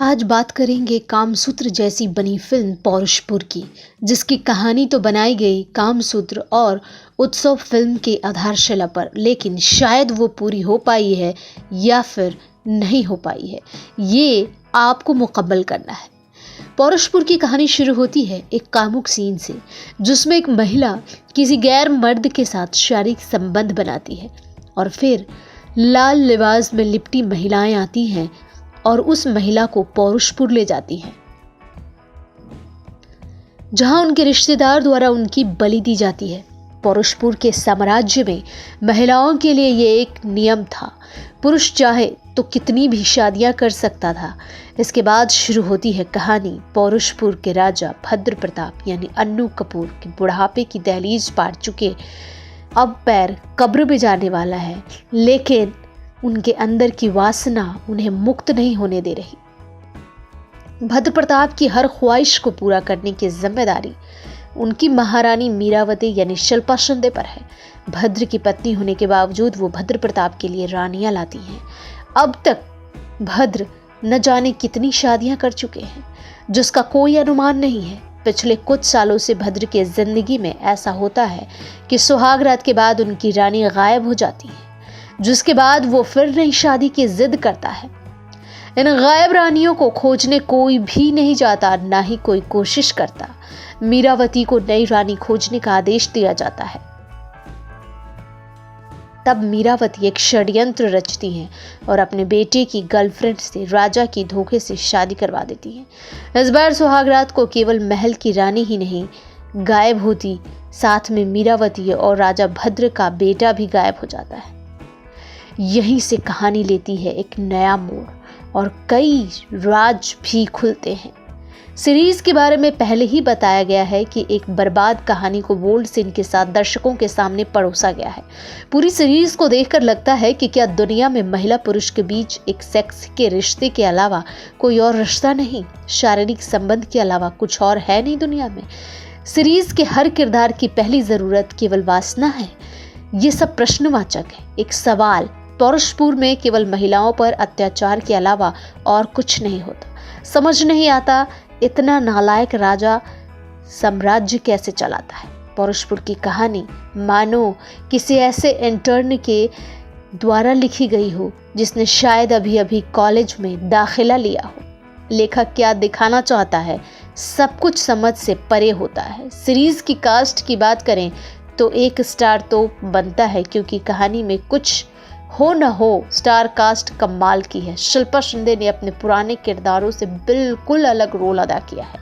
आज बात करेंगे कामसूत्र जैसी बनी फिल्म पौरुषपुर की, जिसकी कहानी तो बनाई गई कामसूत्र और उत्सव फिल्म के आधारशिला पर, लेकिन शायद वो पूरी हो पाई है या फिर नहीं हो पाई है, ये आपको मुकम्मल करना है। पौरुषपुर की कहानी शुरू होती है एक कामुक सीन से, जिसमें एक महिला किसी गैर मर्द के साथ शारीरिक संबंध बनाती है और फिर लाल लिबास में लिपटी महिलाएं आती हैं और उस महिला को पौरुषपुर ले जाती हैं, जहां उनके रिश्तेदार द्वारा उनकी बलि दी जाती है। पौरुषपुर के साम्राज्य में महिलाओं के लिए यह एक नियम था, पुरुष चाहे तो कितनी भी शादियां कर सकता था। इसके बाद शुरू होती है कहानी पौरुषपुर के राजा भद्र प्रताप यानी अन्नू कपूर के बुढ़ापे की दहलीज पार चुके, अब पैर कब्र में जाने वाला है, लेकिन उनके अंदर की वासना उन्हें मुक्त नहीं होने दे रही। भद्र प्रताप की हर ख्वाहिश को पूरा करने की जिम्मेदारी उनकी महारानी मीरावती यानी शिल्पा शिंदे पर है। भद्र की पत्नी होने के बावजूद वो भद्र प्रताप के लिए रानियां लाती हैं। अब तक भद्र न जाने कितनी शादियां कर चुके हैं, जिसका कोई अनुमान नहीं है। पिछले कुछ सालों से भद्र की जिंदगी में ऐसा होता है कि सुहाग रात के बाद उनकी रानी गायब हो जाती है, जिसके बाद वो फिर नई शादी की जिद करता है। इन गायब रानियों को खोजने कोई भी नहीं जाता, ना ही कोई कोशिश करता। मीरावती को नई रानी खोजने का आदेश दिया जाता है। तब मीरावती एक षड्यंत्र रचती हैं और अपने बेटे की गर्लफ्रेंड से राजा की धोखे से शादी करवा देती हैं। इस बार सुहागरात को केवल महल की रानी ही नहीं गायब होती, साथ में मीरावती और राजा भद्र का बेटा भी गायब हो जाता है। यहीं से कहानी लेती है एक नया मोड़ और कई राज भी खुलते हैं। सीरीज के बारे में पहले ही बताया गया है कि एक बर्बाद कहानी को बोल्ड सीन के साथ दर्शकों के सामने परोसा गया है। पूरी सीरीज को देखकर लगता है कि क्या दुनिया में महिला पुरुष के बीच एक सेक्स के रिश्ते के अलावा कोई और रिश्ता नहीं, शारीरिक संबंध के अलावा कुछ और है नहीं दुनिया में। सीरीज के हर किरदार की पहली जरूरत केवल वासना है। ये सब प्रश्नवाचक है, एक सवाल। पौरुषपुर में केवल महिलाओं पर अत्याचार के अलावा और कुछ नहीं होता। समझ नहीं आता इतना नालायक राजा साम्राज्य कैसे चलाता है। पौरुषपुर की कहानी मानो किसी ऐसे इंटर्न के द्वारा लिखी गई हो जिसने शायद अभी अभी कॉलेज में दाखिला लिया हो। लेखक क्या दिखाना चाहता है, सब कुछ समझ से परे होता है। सीरीज की कास्ट की बात करें तो 1 स्टार तो बनता है, क्योंकि कहानी में कुछ हो न हो स्टार कास्ट कमाल की है। शिल्पा शिंदे ने अपने पुराने किरदारों से बिल्कुल अलग रोल अदा किया है,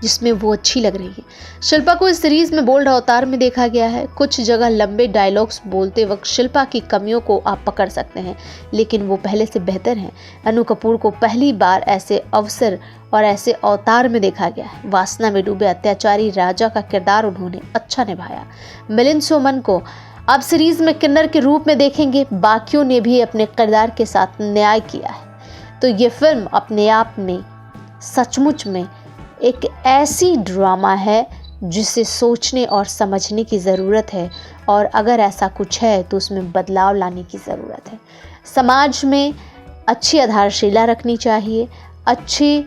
जिसमें वो अच्छी लग रही है। शिल्पा को इस सीरीज में बोल्ड अवतार में देखा गया है। कुछ जगह लंबे डायलॉग्स बोलते वक्त शिल्पा की कमियों को आप पकड़ सकते हैं, लेकिन वो पहले से बेहतर हैं। अन्नू कपूर को पहली बार ऐसे अवसर और ऐसे अवतार में देखा गया है। वासना में डूबे अत्याचारी राजा का किरदार उन्होंने अच्छा निभाया। मिलिंद सोमन को अब सीरीज में किन्नर के रूप में देखेंगे। बाकियों ने भी अपने किरदार के साथ न्याय किया है। तो ये फिल्म अपने आप में सचमुच में एक ऐसी ड्रामा है जिसे सोचने और समझने की ज़रूरत है, और अगर ऐसा कुछ है तो उसमें बदलाव लाने की ज़रूरत है। समाज में अच्छी आधारशिला रखनी चाहिए, अच्छे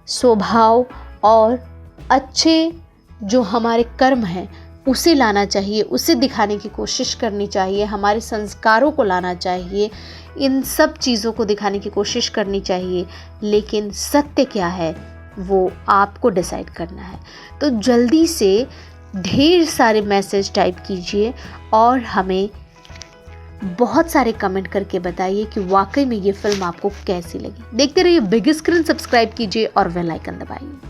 स्वभाव और अच्छे जो हमारे कर्म हैं उसे लाना चाहिए, उसे दिखाने की कोशिश करनी चाहिए। हमारे संस्कारों को लाना चाहिए, इन सब चीज़ों को दिखाने की कोशिश करनी चाहिए। लेकिन सत्य क्या है वो आपको डिसाइड करना है। तो जल्दी से ढेर सारे मैसेज टाइप कीजिए और हमें बहुत सारे कमेंट करके बताइए कि वाकई में ये फिल्म आपको कैसी लगी। देखते रहिए बिग स्क्रीन, सब्सक्राइब कीजिए और बेल आइकन दबाइए।